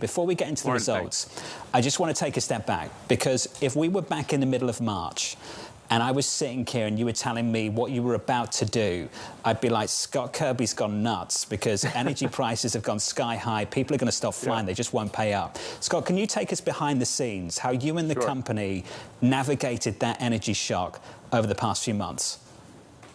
Before we get into the results, I just want to take a step back, because if we were back in the middle of March and I was sitting here and you were telling me what you were about to do, I'd be like, Scott Kirby's gone nuts, because energy prices have gone sky high. People are going to stop flying. They just won't pay up. Scott, can you take us behind the scenes, how you and the company navigated that energy shock over the past few months?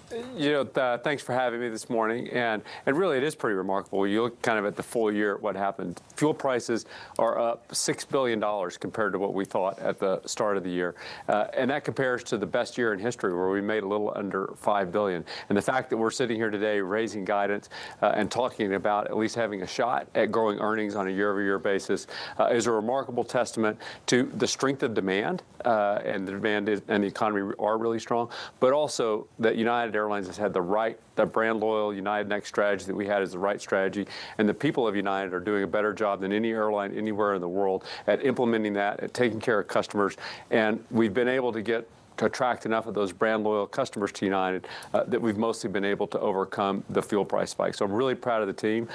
Thanks for having me this morning. And really, it is pretty remarkable. You look kind of at the full year, what happened. Fuel prices are up $6 billion compared to what we thought at the start of the year. And that compares to the best year in history, where we made a little under $5 billion. And the fact that we're sitting here today raising guidance and talking about at least having a shot at growing earnings on a year-over-year basis is a remarkable testament to the strength of demand. And the demand and the economy are really strong, but also that United Airlines has had the brand loyal United Next strategy that we had is the right strategy, and the people of United are doing a better job than any airline anywhere in the world at implementing that, at taking care of customers, and we've been able to attract enough of those brand loyal customers to United that we've mostly been able to overcome the fuel price spike. So I'm really proud of the team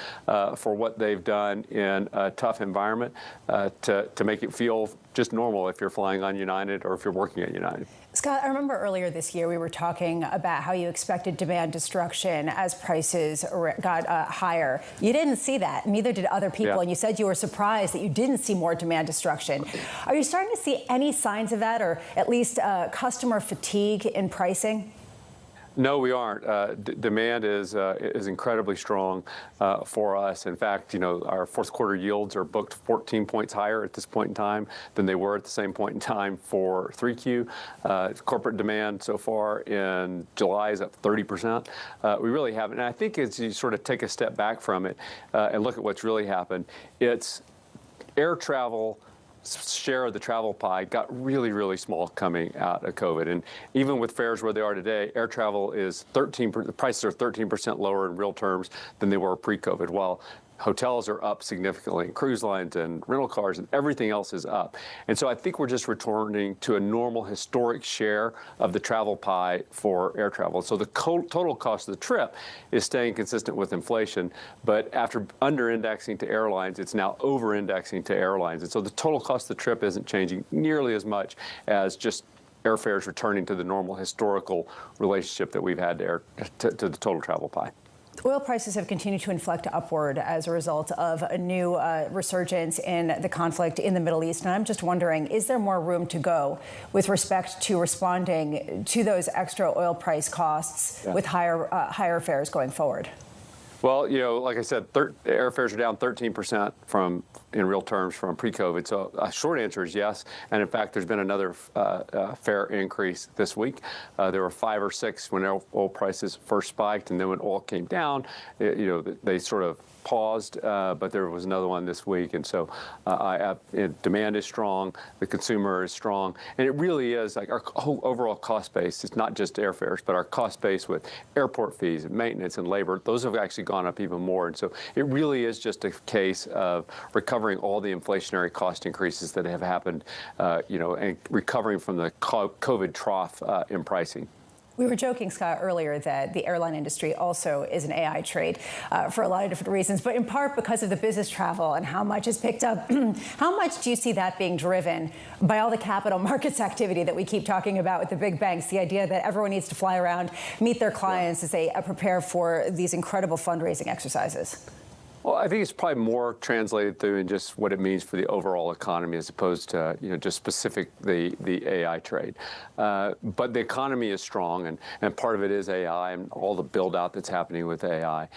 for what they've done in a tough environment to make it feel just normal if you're flying on United or if you're working at United. Scott, I remember earlier this year we were talking about how you expected demand destruction as prices got higher. You didn't see that, neither did other people, and you said you were surprised that you didn't see more demand destruction. Are you starting to see any signs of that, or at least customer fatigue in pricing? No, we aren't. Demand is incredibly strong for us. In fact, our fourth quarter yields are booked 14 points higher at this point in time than they were at the same point in time for 3Q. Corporate demand so far in July is up 30%. We really haven't. And I think as you sort of take a step back from it and look at what's really happened, it's air travel share of the travel pie got really, really small coming out of COVID. And even with fares where they are today, air travel is the prices are 13% lower in real terms than they were pre-COVID, while hotels are up significantly, and cruise lines and rental cars and everything else is up. And so I think we're just returning to a normal historic share of the travel pie for air travel. So the total cost of the trip is staying consistent with inflation, but after under-indexing to airlines, it's now over-indexing to airlines. And so the total cost of the trip isn't changing nearly as much as just airfares returning to the normal historical relationship that we've had to the total travel pie. Oil prices have continued to inflect upward as a result of a new resurgence in the conflict in the Middle East. And I'm just wondering, is there more room to go with respect to responding to those extra oil price costs with higher fares going forward? Well, like I said, airfares are down 13% in real terms from pre-COVID. So a short answer is yes. And in fact, there's been another fare increase this week. There were 5 or 6 when oil prices first spiked, and then when oil came down, they sort of paused, but there was another one this week. And so demand is strong, the consumer is strong, and it really is like our whole overall cost base. It's not just airfares, but our cost base with airport fees and maintenance and labor, those have actually gone up even more. And so it really is just a case of recovering all the inflationary cost increases that have happened, and recovering from the COVID trough in pricing. We were joking, Scott, earlier that the airline industry also is an AI trade for a lot of different reasons, but in part because of the business travel and how much is picked up. How much do you see that being driven by all the capital markets activity that we keep talking about with the big banks, the idea that everyone needs to fly around, meet their clients as they prepare for these incredible fundraising exercises? Well, I think it's probably more translated through in just what it means for the overall economy as opposed to, just specific the AI trade. But the economy is strong, and part of it is AI and all the build out that's happening with AI.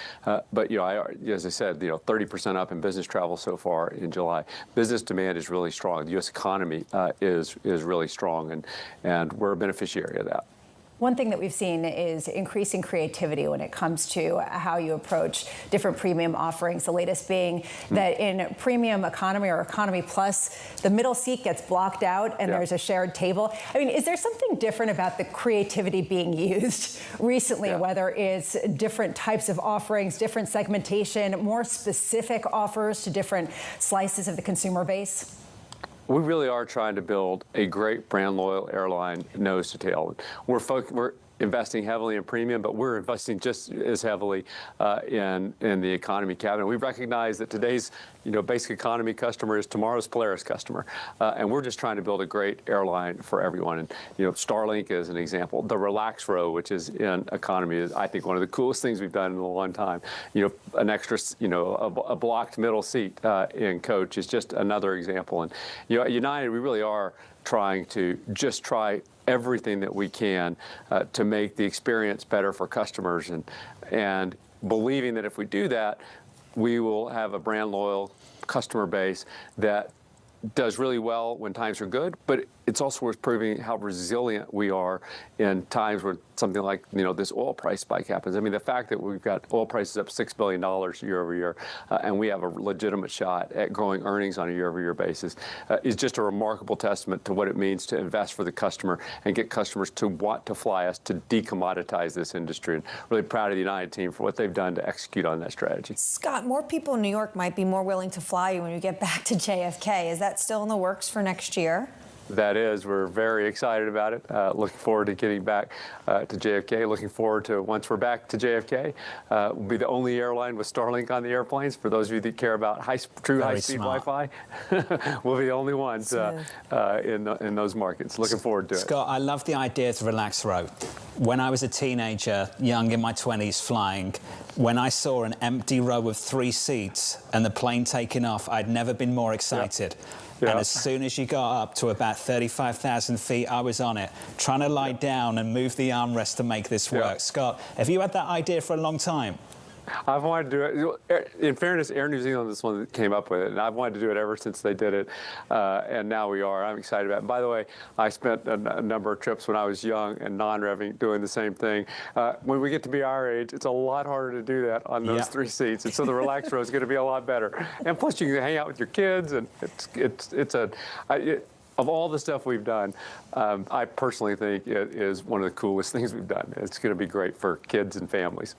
But, as I said, 30% up in business travel so far in July. Business demand is really strong. The U.S. economy is really strong, and we're a beneficiary of that. One thing that we've seen is increasing creativity when it comes to how you approach different premium offerings. The latest being that in premium economy or economy plus, the middle seat gets blocked out and there's a shared table. I mean, is there something different about the creativity being used recently, whether it's different types of offerings, different segmentation, more specific offers to different slices of the consumer base? We really are trying to build a great brand loyal airline nose to tail. investing heavily in premium, but we're investing just as heavily in the economy cabin. We recognize that today's basic economy customer is tomorrow's Polaris customer, and we're just trying to build a great airline for everyone. And Starlink is an example. The Relax Row, which is in economy, is I think one of the coolest things we've done in a long time. An extra, a blocked middle seat in coach is just another example. And at United, we really are trying to just try everything that we can to make the experience better for customers, and believing that if we do that, we will have a brand loyal customer base that does really well when times are good, but it's also worth proving how resilient we are in times where something like this oil price spike happens. I mean, the fact that we've got oil prices up $6 billion year over year, and we have a legitimate shot at growing earnings on a year-over-year basis is just a remarkable testament to what it means to invest for the customer and get customers to want to fly us, to decommoditize this industry. And really proud of the United team for what they've done to execute on that strategy. Scott, more people in New York might be more willing to fly you when you get back to JFK. Is that still in the works for next year? That is. We're very excited about it. Looking forward to getting back to JFK. Looking forward to, once we're back to JFK, we'll be the only airline with Starlink on the airplanes. For those of you that care about true high-speed Wi-Fi, we'll be the only ones in those markets. Looking forward to it. Scott, I love the idea of the Relax Row. When I was a teenager, young in my 20s, flying, when I saw an empty row of 3 seats and the plane taking off, I'd never been more excited. Yep. And as soon as you got up to about 35,000 feet, I was on it, trying to lie down and move the armrest to make this work. Scott, have you had that idea for a long time? I've wanted to do it. In fairness, Air New Zealand is the one that came up with it, and I've wanted to do it ever since they did it, and now we are. I'm excited about it. And by the way, I spent a number of trips when I was young and non-revving doing the same thing. When we get to be our age, it's a lot harder to do that on those 3 seats, and so the Relax Row is going to be a lot better. And plus, you can hang out with your kids, and of all the stuff we've done, I personally think it is one of the coolest things we've done. It's going to be great for kids and families.